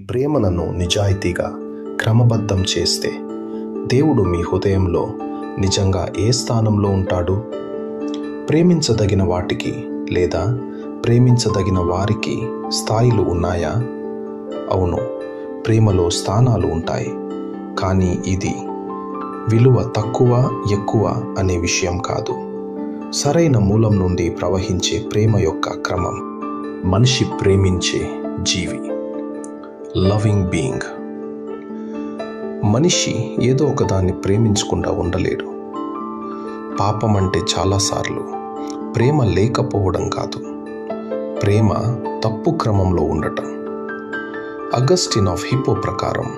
ప్రేమను నిజాయితీగా క్రమబద్ధం చేస్తే దేవుడు మీ హృదయంలో నిజంగా ఏ స్థానంలో ఉంటాడు? ప్రేమించదగిన వాటికి లేదా ప్రేమించదగిన వారికి స్థాయిలు ఉన్నాయా? అవును, ప్రేమలో స్థానాలు ఉంటాయి. కానీ ఇది విలువ తక్కువ ఎక్కువ అనే విషయం కాదు. సరైన మూలం నుండి ప్రవహించే ప్రేమ యొక్క క్రమం. మనిషి ప్రేమించే జీవి, లవింగ్ బీయింగ్. మనిషి ఏదో ఒకదాన్ని ప్రేమించకుండా ఉండలేడు. పాపం అంటే చాలాసార్లు ప్రేమ లేకపోవడం కాదు, ప్రేమ తప్పు క్రమంలో ఉండటం. అగస్టిన్ ఆఫ్ హిప్పో ప్రకారం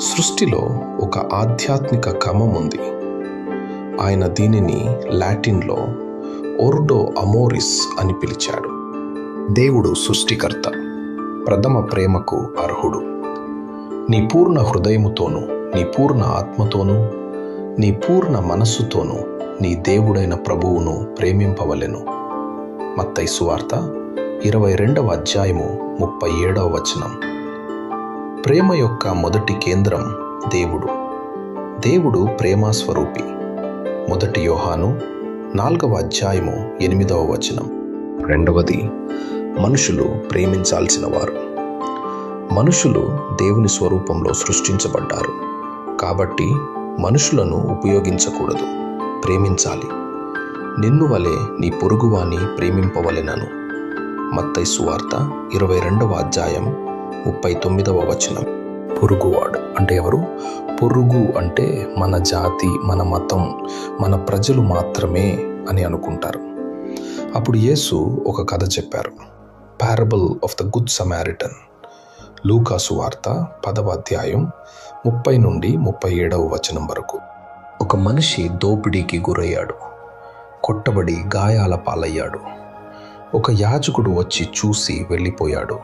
సృష్టిలో ఒక ఆధ్యాత్మిక క్రమం ఉంది. ఆయన దీనిని లాటిన్లో ఓర్డో అమోరిస్ అని పిలిచాడు. దేవుడు సృష్టికర్త, ప్రథమ ప్రేమకు అర్హుడు. నీ పూర్ణ హృదయముతోనూ, నీ పూర్ణ ఆత్మతోనూ, నీ పూర్ణ మనస్సుతోనూ నీ దేవుడైన ప్రభువును ప్రేమింపవలెను. మత్తయి సువార్త 22వ అధ్యాయము 37వ వచనం. ప్రేమ యొక్క మొదటి కేంద్రం దేవుడు. దేవుడు ప్రేమాస్వరూపి. 1 యోహాను 4వ అధ్యాయము 8వ వచనం. రెండవది, మనుషులు ప్రేమించాల్సిన వారు. మనుషులు దేవుని స్వరూపంలో సృష్టించబడ్డారు. కాబట్టి మనుషులను ఉపయోగించకూడదు, ప్రేమించాలి. నిన్ను వలె నీ పొరుగువాని ప్రేమింపవలెనను. మత్తయి సువార్త 22వ అధ్యాయం 39వ వచనం. పొరుగువాడు అంటే ఎవరు? పొరుగు అంటే మన జాతి, మన మతం, మన ప్రజలు మాత్రమే అని అనుకుంటారు. అప్పుడు యేసు ఒక కథ చెప్పారు, parable of the good Samaritan. Luka సువార్త 10వ అధ్యాయం 30 నుండి 37వ వచనం వరకు. ఒక మనిషి దోపిడీకి గురయ్యాడు, కొట్టబడి గాయాల పాలయ్యాడు. ఒక యాజకుడు వచ్చి చూసి వెళ్ళిపోయాడు.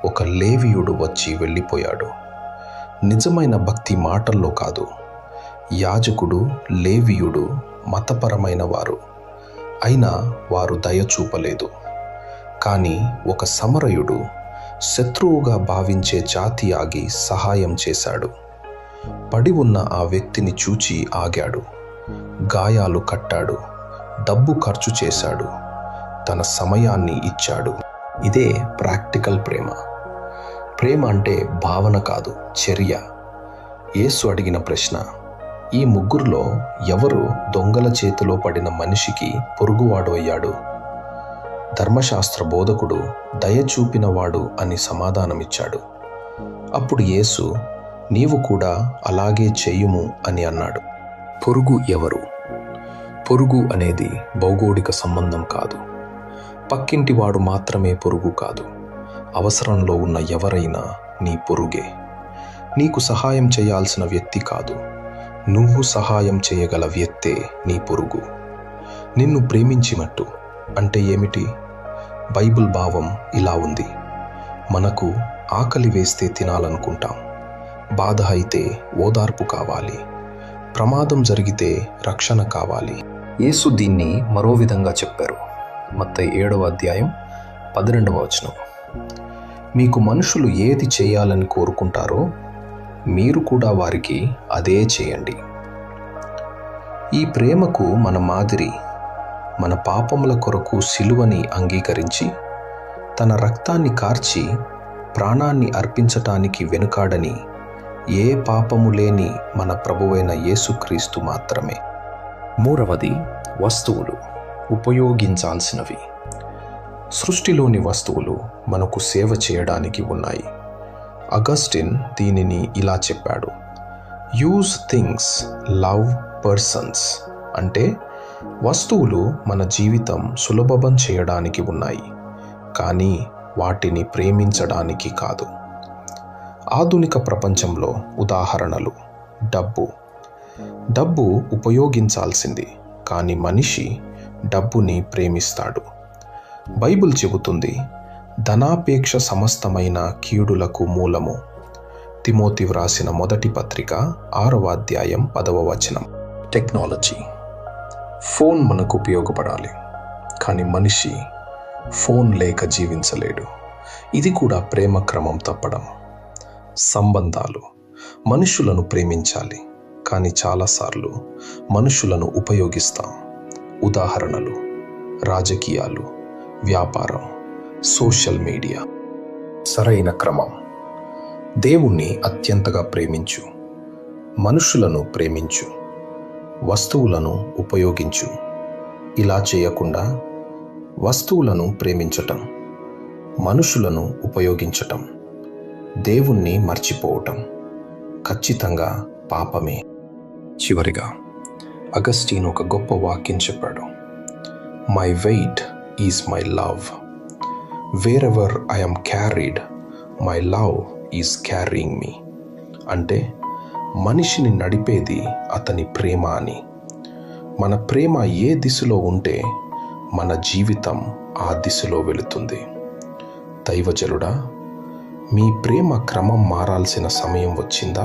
ఒక లేవీయుడు వచ్చి వెళ్ళిపోయాడు. నిజమైన భక్తి మాటల్లో కాదు. యాజకుడు, లేవీయుడు మతపరమైన వారు, అయినా వారు దయ చూపలేదు. కానీ ఒక సమరయుడు శత్రువుగా భావించే జాతి ఆగి సహాయం చేశాడు. పడి ఉన్న ఆ వ్యక్తిని చూచి ఆగాడు, గాయాలు కట్టాడు, డబ్బు ఖర్చు చేశాడు, తన సమయాన్ని ఇచ్చాడు. ఇదే ప్రాక్టికల్ ప్రేమ. ప్రేమ అంటే భావన కాదు, చర్య. యేసు అడిగిన ప్రశ్న, ఈ ముగ్గురులో ఎవరు దొంగల చేతిలో పడిన మనిషికి పొరుగువాడు అయ్యాడు? ధర్మశాస్త్ర బోధకుడు దయ చూపినవాడు అని సమాధానమిచ్చాడు. అప్పుడు యేసు, నీవు కూడా అలాగే చెయ్యుము అని అన్నాడు. పొరుగు ఎవరు? పొరుగు అనేది భౌగోళిక సంబంధం కాదు. పక్కింటివాడు మాత్రమే పొరుగు కాదు. అవసరంలో ఉన్న ఎవరైనా నీ పొరుగే. నీకు సహాయం చేయాల్సిన వ్యక్తి కాదు, నువ్వు సహాయం చేయగల వ్యక్తే నీ పొరుగు. నిన్ను ప్రేమించినట్టు అంటే ఏమిటి? బైబిల్ భావం ఇలా ఉంది, మనకు ఆకలి వేస్తే తినాలనుకుంటాం, బాధ అయితే ఓదార్పు కావాలి, ప్రమాదం జరిగితే రక్షణ కావాలి. యేసు దీన్ని మరో విధంగా చెప్పారు. మత్తయి 7వ అధ్యాయం 12వ వచనం. మీకు మనుషులు ఏది చేయాలని కోరుకుంటారో మీరు కూడా వారికి అదే చేయండి. ఈ ప్రేమకు మన మాదిరి, మన పాపముల కొరకు సిలువని అంగీకరించి తన రక్తాన్ని కార్చి ప్రాణాన్ని అర్పించటానికి వెనుకాడని ఏ పాపము లేని మన ప్రభువైన యేసుక్రీస్తు మాత్రమే. మూడవది, వస్తువులు, ఉపయోగించాల్సినవి. సృష్టిలోని వస్తువులు మనకు సేవ చేయడానికి ఉన్నాయి. అగస్టిన్ దీనిని ఇలా చెప్పాడు, యూజ్ థింగ్స్, లవ్ పర్సన్స్. అంటే వస్తువులు మన జీవితం సులభం చేయడానికి ఉన్నాయి, కానీ వాటిని ప్రేమించడానికి కాదు. ఆధునిక ప్రపంచంలో ఉదాహరణలు. డబ్బు ఉపయోగించాల్సింది, కానీ మనిషి డబ్బుని ప్రేమిస్తాడు. బైబిల్ చెబుతుంది, ధనాపేక్ష సమస్తమైన కీడులకు మూలము. తిమోతి వ్రాసిన మొదటి పత్రిక 6వ అధ్యాయం 10వ వచనం. టెక్నాలజీ. ఫోన్ మనకు ఉపయోగపడాలి, కానీ మనిషి ఫోన్ లేక జీవించలేడు. ఇది కూడా ప్రేమ క్రమం తప్పడం. సంబంధాలు. మనుషులను ప్రేమించాలి, కానీ చాలాసార్లు మనుషులను ఉపయోగిస్తాం. ఉదాహరణలు: రాజకీయాలు, వ్యాపారం, సోషల్ మీడియా. సరైన క్రమం: దేవుణ్ణి అత్యంతగా ప్రేమించు, మనుషులను ప్రేమించు, వస్తువులను ఉపయోగించు. ఇలా చేయకుండా వస్తువులను ప్రేమించటం, మనుషులను ఉపయోగించటం, దేవుణ్ణి మర్చిపోవటం ఖచ్చితంగా పాపమే. చివరిగా అగస్టీన్ ఒక గొప్ప వాక్యం చెప్పాడు: my weight is my love. Wherever I am carried, my love is carrying me. అంటే మనిషిని నడిపేది అతని ప్రేమ అని. మన ప్రేమ ఏ దిశలో ఉంటే మన జీవితం ఆ దిశలో వెళుతుంది. దైవజనుడా, మీ ప్రేమ క్రమం మారాల్సిన సమయం వచ్చిందా?